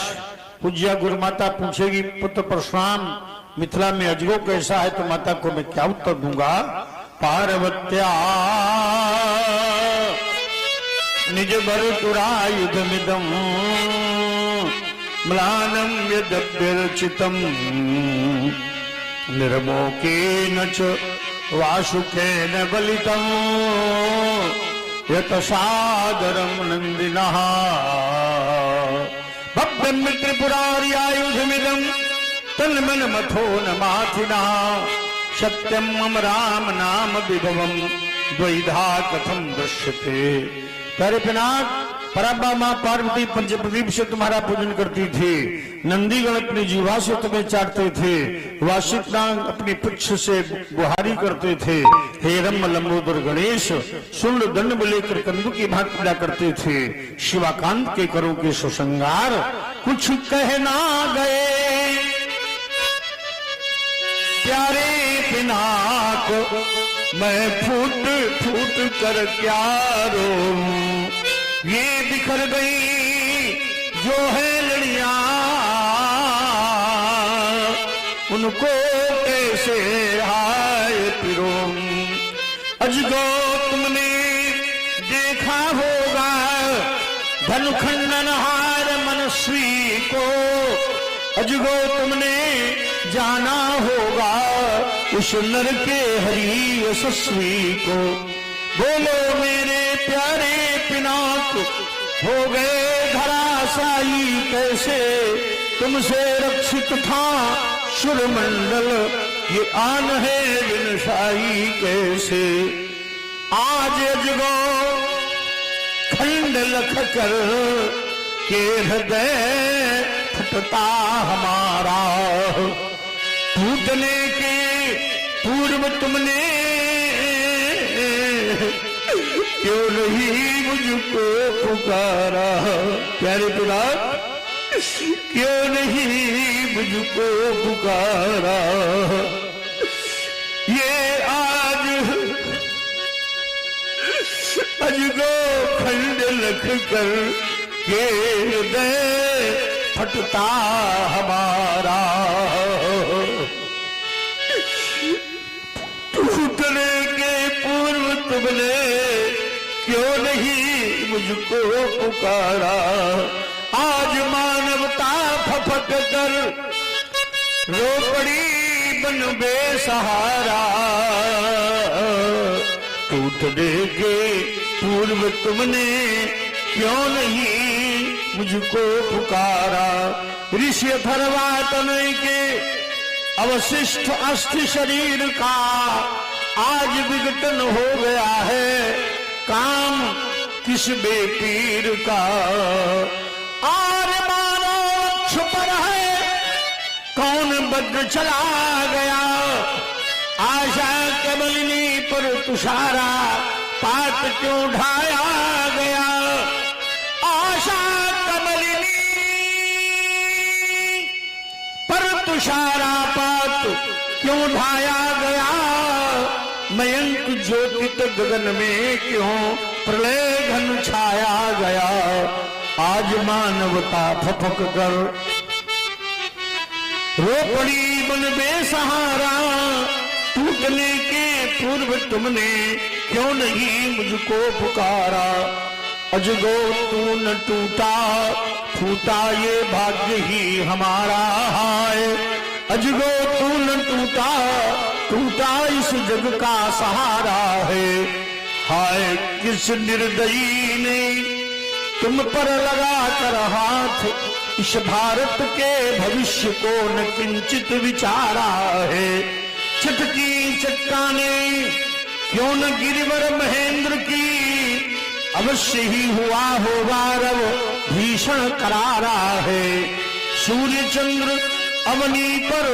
पूज्या गुरुमाता पूछेगी पुत्र परशुराम मिथिला में अजगो कैसा है, तो माता को मैं क्या उत्तर दूंगा? पार्वत्या निज भरतुरायुधमिदं म्लानं यद्यर्चितं निर्मोकेन च वासुकेन बलितं यतसादरं नन्दिनः भव्यं त्रिपुरार्यायुधमिदं तन्मन्मथो न माथिनः सत्यं मम राम नाम विभवं द्वैधा कथम दृश्यते। प्यारे पिनाक, पराबा मां पार्वती पंचप्रदीप से तुम्हारा पूजन करती थी, नंदीगण अपनी जीवा से तुम्हें चाटते थे, वासिक नाग अपनी पुच्छ से बुहारी करते थे, हे रम लंबोदर गणेश सुंड दंड लेकर कंदू की भांति पूजा करते थे, शिवाकांत के करों के सुसंगार कुछ कहना गए। प्यारे पिनाक मैं फूट फूट कर क्या रोऊं, ये बिखर गई जो है लड़ियां, उनको कैसे हाय पिरों। अजगो तुमने देखा होगा धनुखंडन हार मनस्वी को, अजगो तुमने जाना होगा उस नर के हरि यशस्वी को। बोलो मेरे प्यारे पिनाक हो गए धराशायी कैसे, तुमसे रक्षित था सुरमंडल ये आन है विनशाई कैसे। आज अजगो खंड लख कर के हृदय फटता हमारा, टूटने के पूर्व तुमने क्यों नहीं मुझको पुकारा। प्यारे पिनाक क्यों नहीं मुझको पुकारा। ये आज अजगो खंड लख कर के हृदय फटता हमारा, टूटने के पूर्व तुमने क्यों नहीं मुझको पुकारा। आज मानवता फफक कर रो पड़ी बन बेसहारा, टूटने के पूर्व तुमने क्यों नहीं मुझको पुकारा। ऋषि अथर्वा तनय के अवशिष्ट अस्थि शरीर का आज विघटन हो गया है, काम किस बेपीर का। और मानो छुप है कौन बद्र चला गया, आशा कमलिनी पर तुषारा पात क्यों ढाया गया। आशा कमलिनी पर तुषारा पात क्यों ढाया गया, मयंक ज्योतित गगन में क्यों प्रलय घन छाया गया। आज मानवता फफक कर रो पड़ी बन बेसहारा, टूटने के पूर्व तुमने क्यों नहीं मुझको पुकारा। अजगो तू न टूटा फूटा ये भाग्य ही हमारा है, अजगो तू न टूटा टूटा इस जग का सहारा है। हाय किस निर्दयी ने तुम पर लगा कर हाथ, इस भारत के भविष्य को न किंचित विचारा है। चटकी चट्टाने क्यों न गिरिवर महेंद्र की, अवश्य ही हुआ होगा रव भीषण करारा है। सूर्य चंद्र अवनी पर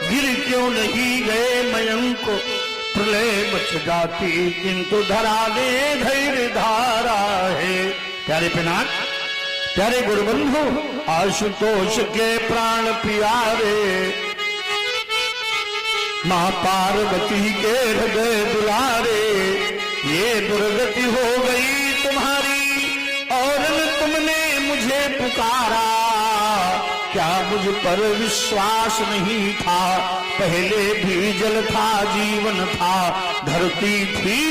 गिर क्यों नहीं गए मयंक, प्रलय मच जाती किंतु धरा ने धैर्य धारा है। प्यारे पिनाक, प्यारे गुरुबंधु, आशुतोष के प्राण प्यारे माँ पार्वती के हृदय दुलारे, ये दुर्गति हो गई तुम्हारी और तुमने मुझे पुकारा। क्या मुझ पर विश्वास नहीं था? पहले भी जल था, जीवन था, धरती थी,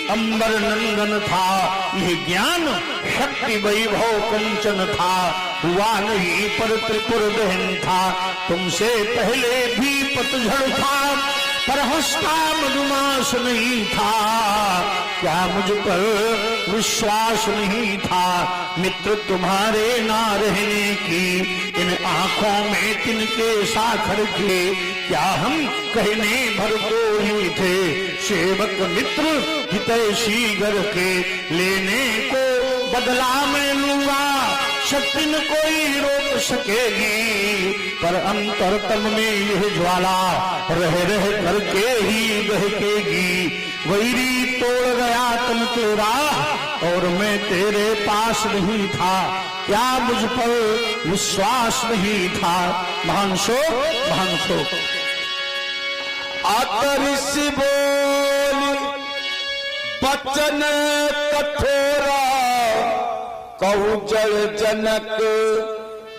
अंबर नंदन था, ये ज्ञान शक्ति वैभव कंचन था, हुआ नहीं पर त्रिपुर दहन था। तुमसे पहले भी पतझड़ था, पर हंसता मधुमास नहीं था। क्या मुझ पर विश्वास नहीं था? मित्र तुम्हारे ना रहने की इन आंखों में तिनके साखर के, क्या हम कहने भर को ही थे? सेवक मित्र हितैषी घर के, लेने को बदला मैं लूंगा, शक्ति न कोई रोक सकेगी। पर अंतरतम में यह ज्वाला रह रह करके ही बहकेगी। वैरी तोड़ गया तन तेरा और मैं तेरे पास नहीं था। क्या मुझ पर विश्वास नहीं था? भांसो भांसो आतरिस बोल बचन कठोरा, कहु जल जनक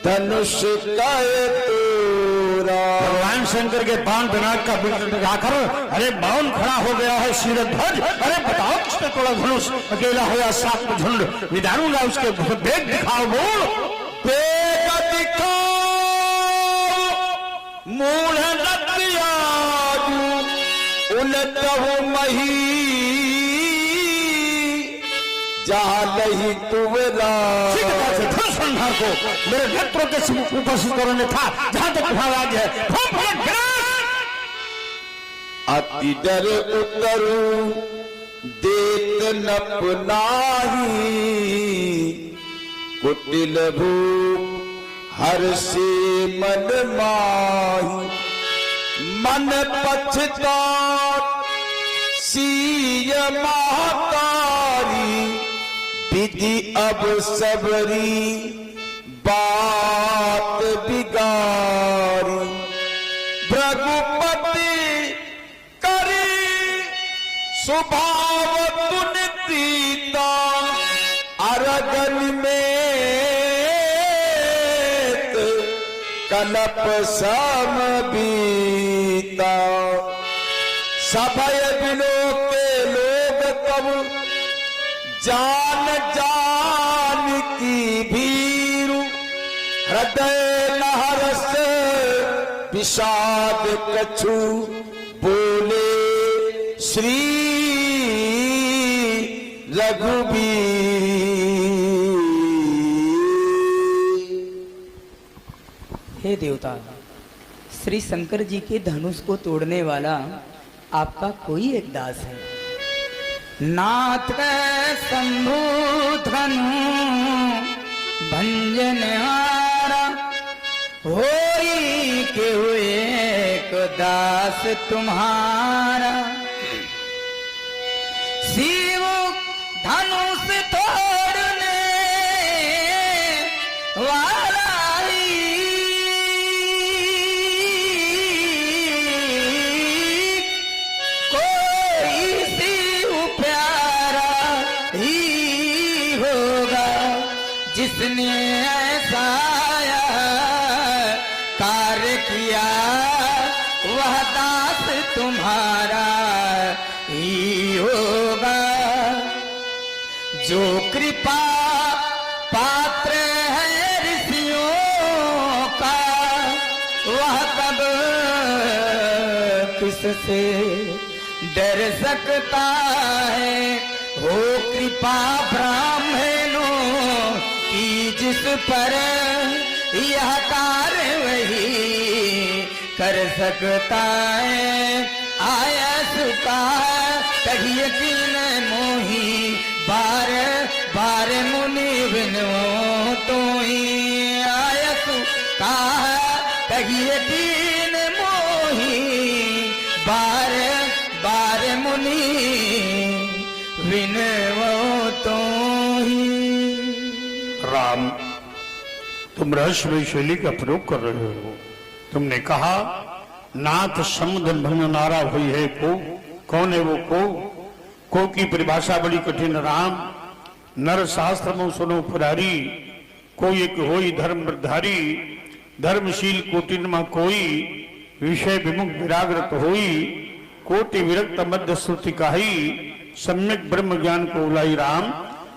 धनुष कय तोरा। भगवान शंकर के बाण विनाश का गाकर अरे बाण खड़ा हो गया है शीरध्वज। अरे बताओ किसने तोड़ा धनुष? अकेला हो या साथ में झुंड? विदारूंगा उसके वेग दिखाओ। बोल वेग दिखाओ मूढ़ दत्याजू, उलटहु मही जालहि तुवरा। धनुषंधार को मेरे नेत्रों के उपस्थित करने था जहां तक तुम्हारा राज्य है। अति डर उतरू देत नप नाही, कुटिल भूप हर से मन माही। मन पछतात सीय महतारी, विधि अब सबरी बात बिगारी। भृगुपति करी स्वभाव तुन प्रीता, अरगन में कनप सम बीता। सभय बिलो के लोग तब जान जान की भीरु, हृदय लहरस विषाद कछु बोले श्री रघुबीर। हे देवता, श्री शंकर जी के धनुष को तोड़ने वाला आपका कोई एक दास है। नाथ शंभु धनु भंजन हारा, होई के हुए एक दास तुम्हारा। शिव धनुष तोड़ने वाला जिसने ऐसा कार्य किया, वह दास तुम्हारा ही होगा। जो कृपा पात्र है ऋषियों का, वह तब किससे डर सकता है। हो कृपा ब्राह्मणों की जिस पर, यह कार्य वही कर सकता है। आया सुका कही यकीन मोही, बार बार मुनि बिनो तो ही। आया सुका कही यकीन मोही, बार बार मुनि बिनो तो ही। राम, तुम रहस्यमय शैली का प्रयोग कर रहे हो। तुमने कहा नाथ समुद्र भंग नारा हुई है को, कौन है वो को की परिभाषा बड़ी कठिन राम। नर शास्त्र में सुनो पुरारी, कोई एक होई धर्म धारी। धर्मशील कोटिन में कोई, विषय विमुख विराग्रत होई। कोटि विरक्त मध्य श्रुति काही, सम्यक ब्रह्म ज्ञान को उलाई राम।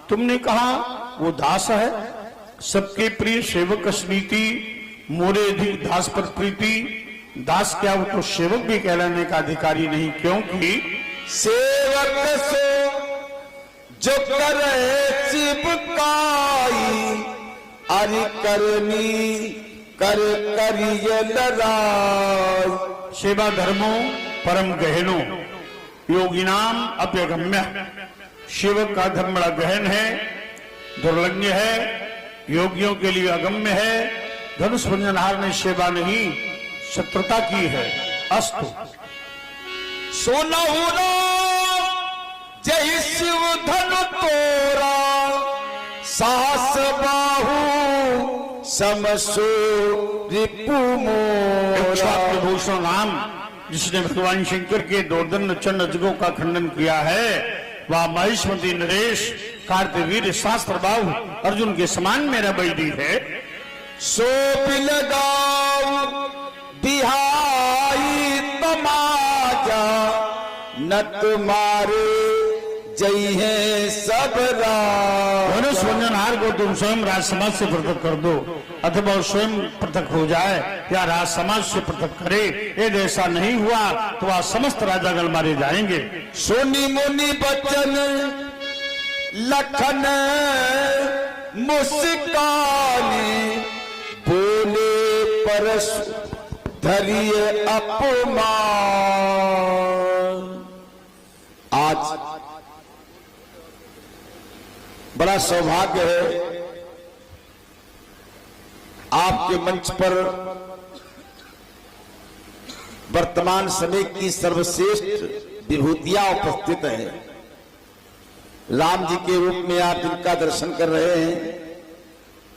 तुमने कहा वो दास है, सबके प्रिय सेवक स्नीति। मोरे अधिक दास पर प्रीति। दास क्या, वो तो सेवक भी कहलाने का अधिकारी नहीं, क्योंकि सेवक सो जो करे चिपकाई, अरि करनी कर करिय लड़ाई। सेवा धर्मो परम गहनो, योगिनाम अप्यगम्य। सेवक का धर्म बड़ा गहन है, दुर्लभ्य है, योगियों के लिए अगम्य है। धनुष भंजनहार ने सेवा नहीं, शत्रुता की है। अस्तु सोनहु जय शिव धन तोरा, सास बाहु समसो रिपु मोरा। भूषण राम, जिसने भगवान शंकर के दोर्दंड चंड अजगों का खंडन किया है, वह महिष्मती नरेश कार्तवीर शास्त्र बाहु अर्जुन के समान मेरा बैरी है। सो बिलगाऊ बिहाई तमाजा, न तुम्हारे जय है सब राजा। धनुष भंजनहार को तुम स्वयं राज समाज से पृथक कर दो, अथवा स्वयं पृथक हो जाए या राज समाज से पृथक करे। यदि ऐसा नहीं हुआ तो वह समस्त राजागण मारे जाएंगे। सोनी मुनि बचन लखन मुस्कानी, बोले परस धरिए अपमान। आज बड़ा सौभाग्य है आपके मंच पर वर्तमान समय की सर्वश्रेष्ठ विभूतियां उपस्थित हैं। राम जी के रूप में आप इनका दर्शन कर रहे हैं।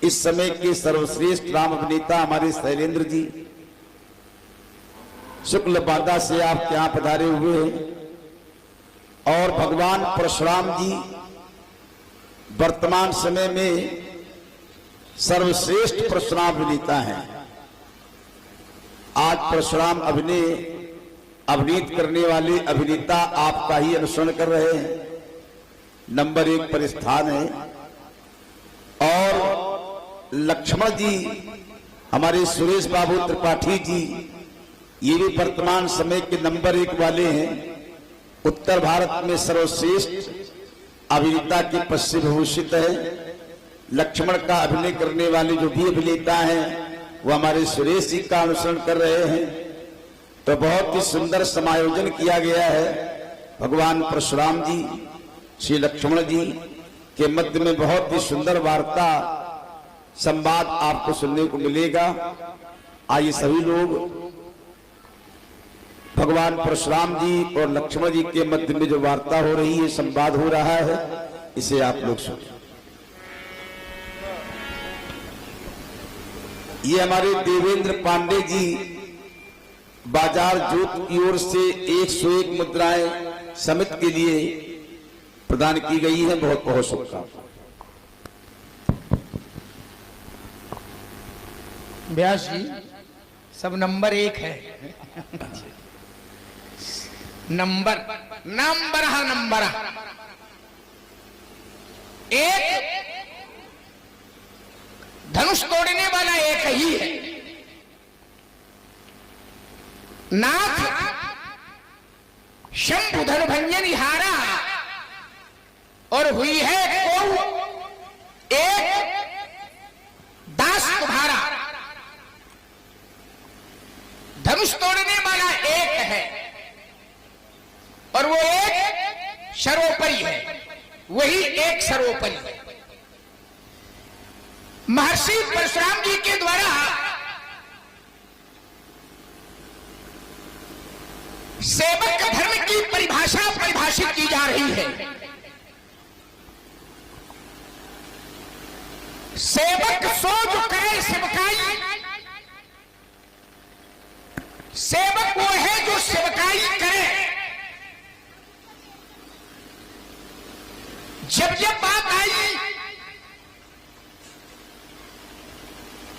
इस समय के सर्वश्रेष्ठ राम अभिनेता हमारे शैलेंद्र जी शुक्ल बादा से आप यहाँ पधारे हुए हैं। और भगवान परशुराम जी वर्तमान समय में सर्वश्रेष्ठ परशुराम अभिनेता हैं। आज परशुराम अभिनीत करने वाले अभिनेता आपका ही अनुसरण कर रहे हैं। नंबर 1 पर स्थान है। और लक्ष्मण जी, हमारे सुरेश बाबू त्रिपाठी जी, ये भी वर्तमान समय के नंबर 1 वाले हैं। उत्तर भारत में सर्वश्रेष्ठ अभिनेता के पद से भूषित है। लक्ष्मण का अभिनय करने वाले जो भी अभिनेता हैं वो हमारे सुरेश जी का अनुसरण कर रहे हैं। तो बहुत ही सुंदर समायोजन किया गया है। भगवान परशुराम जी, श्री लक्ष्मण जी के मध्य में बहुत ही सुंदर वार्ता संवाद आपको सुनने को मिलेगा। आइए सभी लोग भगवान परशुराम जी और लक्ष्मण जी के मध्य में जो वार्ता हो रही है, संवाद हो रहा है, इसे आप लोग सुनिए। ये हमारे देवेंद्र पांडे जी बाजार जोत की ओर से 101 मुद्राएं समिति के लिए प्रदान की गई है। बहुत बहुत शुभकामनाएं। व्यास जी, सब नंबर 1 है। नंबर एक धनुष तोड़ने वाला एक ही है। नाथ शंभु धनु भंजन हारा, और हुई है को एक दास तुम्हारा। धनुष तोड़ने वाला एक है और वो एक सर्वोपरि है। वही एक सर्वोपरि है। महर्षि परशुराम जी के द्वारा सेवक धर्म की परिभाषा परिभाषित की जा रही है। सेवक सो जो करे सेवकाई, सेवक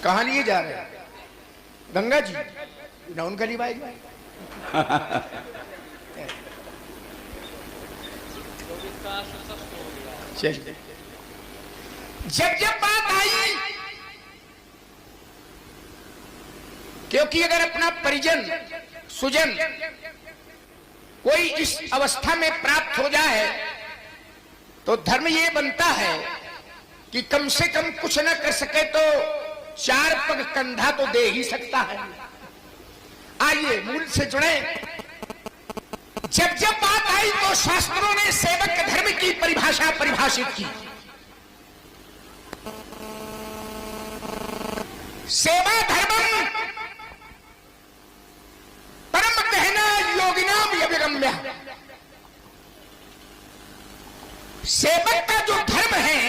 कहां लिए जा रहे हैं? गंगा जी डाउन करी भाई। चलिए, जब बात आई, क्योंकि अगर अपना परिजन सुजन कोई इस अवस्था में प्राप्त हो जाए तो धर्म ये बनता है कि कम से कम कुछ न कर सके तो 4 पग कंधा तो दे ही सकता है। आइए मूल से जुड़े। जब बात आई तो शास्त्रों ने सेवक धर्म की परिभाषा परिभाषित की। सेवा धर्मम परम गहना योगिनाम यभिगम्य। सेवक का जो धर्म है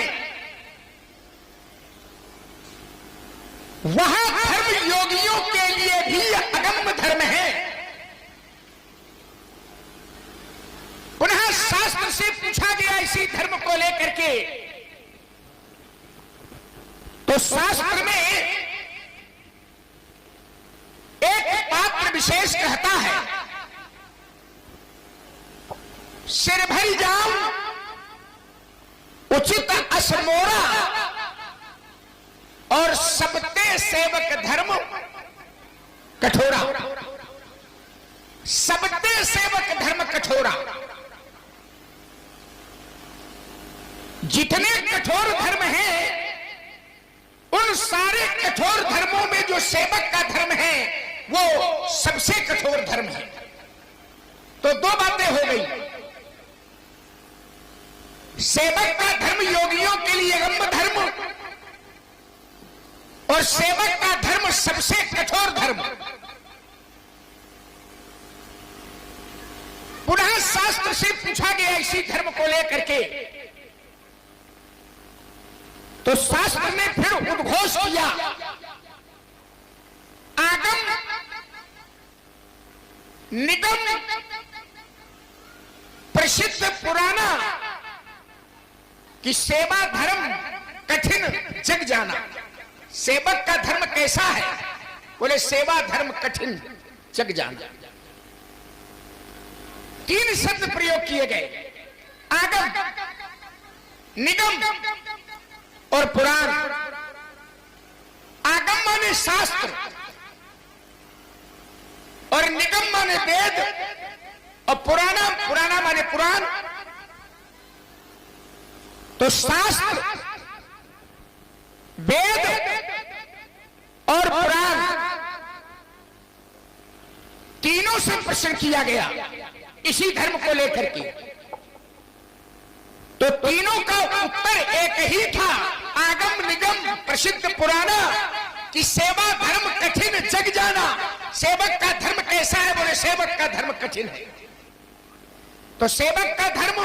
वह धर्म योगियों के लिए भी अगम्य धर्म है। पुनः शास्त्र से पूछा गया इसी धर्म को लेकर के, तो शास्त्र में एक पात्र विशेष कहता है, सिर भरी जाऊं उचित असमोरा और सबते सेवक धर्म कठोरा। सबते सेवक धर्म कठोरा। जितने कठोर धर्म हैं उन सारे कठोर धर्मों में जो सेवक का धर्म है वो सबसे कठोर धर्म है। तो 2 बातें हो गई। सेवक का धर्म योगियों के लिए अगम्य धर्म और सेवक का धर्म सबसे कठोर धर्म। पुनः शास्त्र से पूछा गया इसी धर्म को लेकर के, तो शास्त्र ने फिर उद्घोष किया, आगम निगम प्रसिद्ध पुराना कि सेवा धर्म कठिन जग जाना। सेवक का धर्म कैसा है? बोले सेवा धर्म कठिन जग जाना। 3 शब्द प्रयोग किए गए, आगम, निगम और पुराण। आगम माने शास्त्र और निगम माने वेद और पुराना माने पुराण। तो शास्त्र, वेद और पुराण तीनों से प्रश्न किया गया इसी धर्म को लेकर के। तो तीनों का उत्तर एक ही था, आगम निगम प्रसिद्ध पुराना कि सेवा धर्म कठिन जग जाना। सेवक का धर्म कैसा है? बोले सेवक का धर्म कठिन है। तो सेवक का धर्म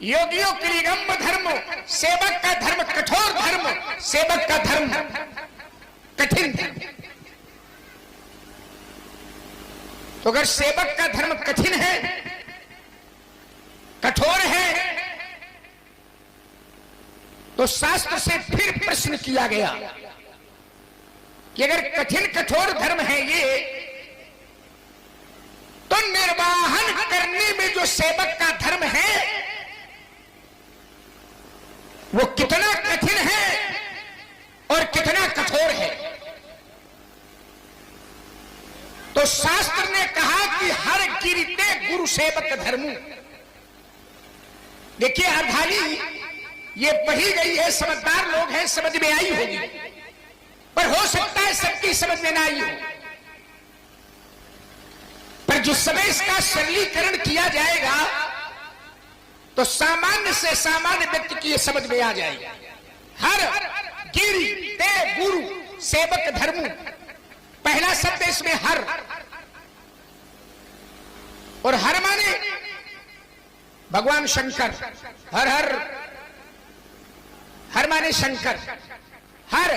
योगियों के लिए गम्य धर्म, सेवक का धर्म कठोर धर्म, सेवक का धर्म कठिन धर्म। तो अगर सेवक का धर्म कठिन है, कठोर है, तो शास्त्र से फिर प्रश्न किया गया कि अगर कठिन कठोर धर्म है ये, तो निर्वाहन करने में जो सेवक का धर्म है वो कितना कठिन है और कितना कठोर है। तो शास्त्र ने कहा कि हर गिरते गुरु सेवक धर्मु। देखिए अर्धाली ये पढ़ी गई है, समझदार लोग हैं, समझ में आई होगी, पर हो सकता है सबकी समझ में ना आई हो। पर जिस समय इसका सरलीकरण किया जाएगा तो सामान्य से सामान्य व्यक्ति की ये समझ में आ जाएगा। हर गिरि ते गुरु सेवक धर्म, पहला शब्द इसमें हर, और हर माने भगवान शंकर। हर हर हर माने शंकर। हर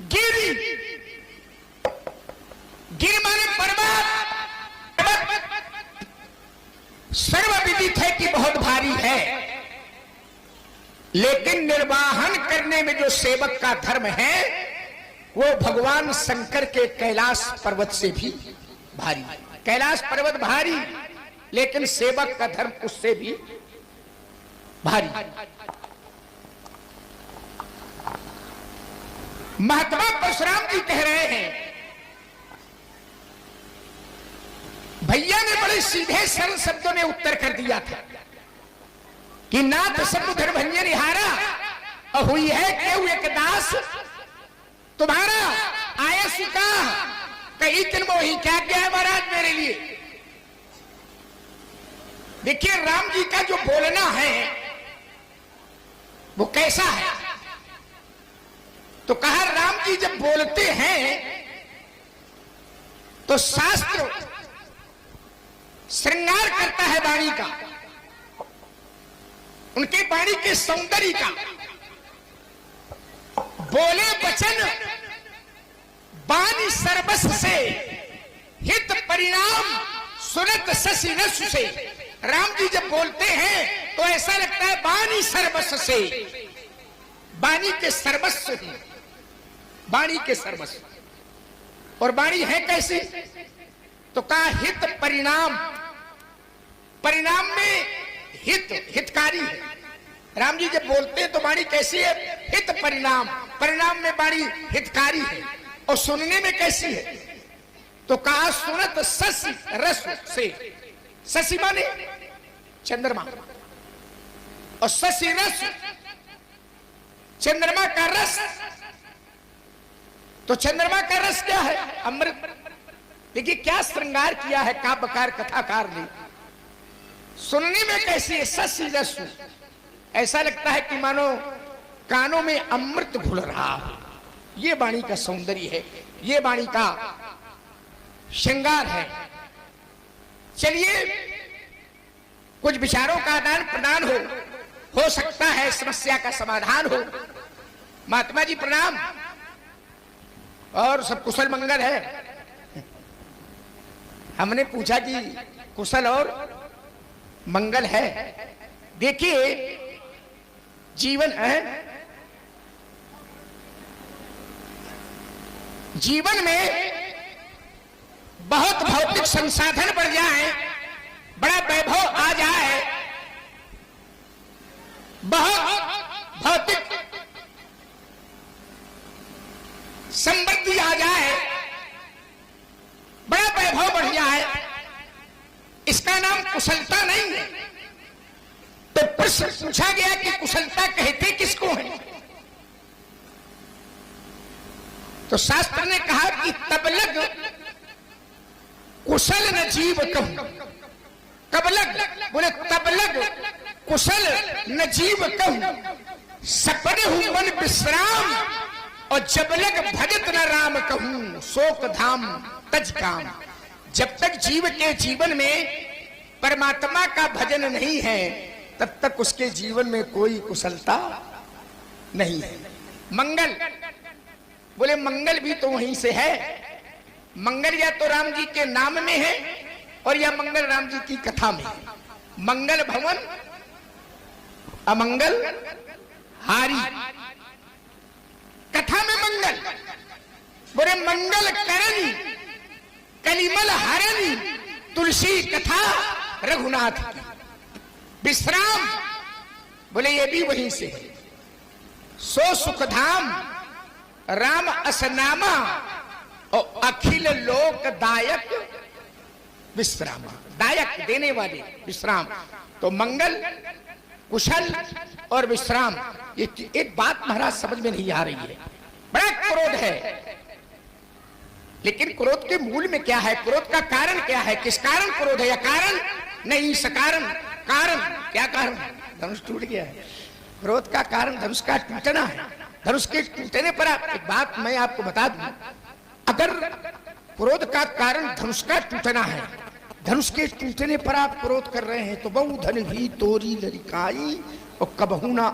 गिरि, गिर माने पर्वत। सर्व विदित है कि बहुत भारी है, लेकिन निर्वाहन करने में जो सेवक का धर्म है वो भगवान शंकर के कैलाश पर्वत से भी भारी। कैलाश पर्वत भारी, लेकिन सेवक का धर्म उससे भी भारी। महात्मा परशुराम जी कह रहे हैं, भैया ने बड़े सीधे सरल शब्दों में उत्तर कर दिया था कि नाथ समुद्र भंजन हारा हुई है केहू एक दास तुम्हारा आया सुका कई दिन मोही क्या क्या है महाराज मेरे लिए। देखिए राम जी का जो बोलना है वो कैसा है, तो कहा राम जी जब बोलते हैं तो शास्त्र श्रृंगार करता है वाणी का, उनके वाणी के सौंदर्य का। बोले वचन वाणी सर्वस से हित परिणाम सुनत शशि रस से। राम जी जब बोलते हैं तो ऐसा लगता है वाणी सर्वस्व से, वाणी के सर्वस्व ही, वाणी के सर्वस्व। और वाणी है कैसे, तो कहा हित परिणाम, परिणाम में हित हितकारी है। राम जी जब बोलते हैं तो वाणी कैसी है, हित परिणाम, परिणाम में वाणी हितकारी है। और सुनने में कैसी है, तो कहा सुनत शशि रस से। शशि माने चंद्रमा, और शशि रस चंद्रमा का रस। तो चंद्रमा का रस क्या है, अमृत। देखिए क्या श्रृंगार किया है काव्यकार कथाकार ने। सुनने में कैसी है, शशि रस, ऐसा लगता है कि मानो कानों में अमृत घुल रहा हो। ये वाणी का सौंदर्य है, ये वाणी का श्रृंगार है। चलिए कुछ विचारों का आदान प्रदान हो सकता है समस्या का समाधान हो। महात्मा जी प्रणाम, और सब कुशल मंगल है। हमने पूछा कि कुशल और मंगल है। देखिए जीवन है, जीवन में बहुत भौतिक संसाधन बढ़ जाए, बड़ा वैभव आ जाए, बहुत भौतिक समृद्धि आ जाए, बड़ा वैभव बढ़ जाए, इसका नाम कुशलता नहीं है। तो प्रश्न पूछा गया कि कुशलता कहते किसको है, तो शास्त्र ने कहा कि तबलग कुशल न जीव कहूं। कबलग बोले तबलग कुशल न जीव कहूं, सपने हूं मन विश्राम, और जबलग भजत न राम कहूं, शोक धाम तज काम। जब तक जीव के जीवन में परमात्मा का भजन नहीं है तब तक उसके जीवन में कोई कुशलता नहीं है। मंगल बोले मंगल भी तो वहीं से है। मंगल या तो राम जी के नाम में है और या मंगल राम जी की कथा में है। मंगल भवन अमंगल हारी, कथा में मंगल। बोले मंगल करनी कलिमल हरनी, तुलसी कथा रघुनाथ की। विश्राम बोले ये भी वहीं से है। सो सुखधाम राम असनामा, और अखिल लोक दायक विश्राम, दायक देने वाले विश्राम। तो मंगल कुशल और विश्राम, ये एक बात महाराज समझ में नहीं आ रही है। बड़ा क्रोध है, लेकिन क्रोध के मूल में क्या है, क्रोध का कारण क्या है, किस कारण क्रोध है, या कारण नहीं सकारण। कारण क्या कारण, धनुष टूट गया है। क्रोध का कारण धनुष का टूटना है। धनुष के टूटने पर एक बात मैं आपको बता दूं, अगर क्रोध का कारण धनुष का टूटना है, धनुष के टूटने पर आप क्रोध कर रहे हैं, तो बहु धन भी तोरी लड़काई और कबहू ना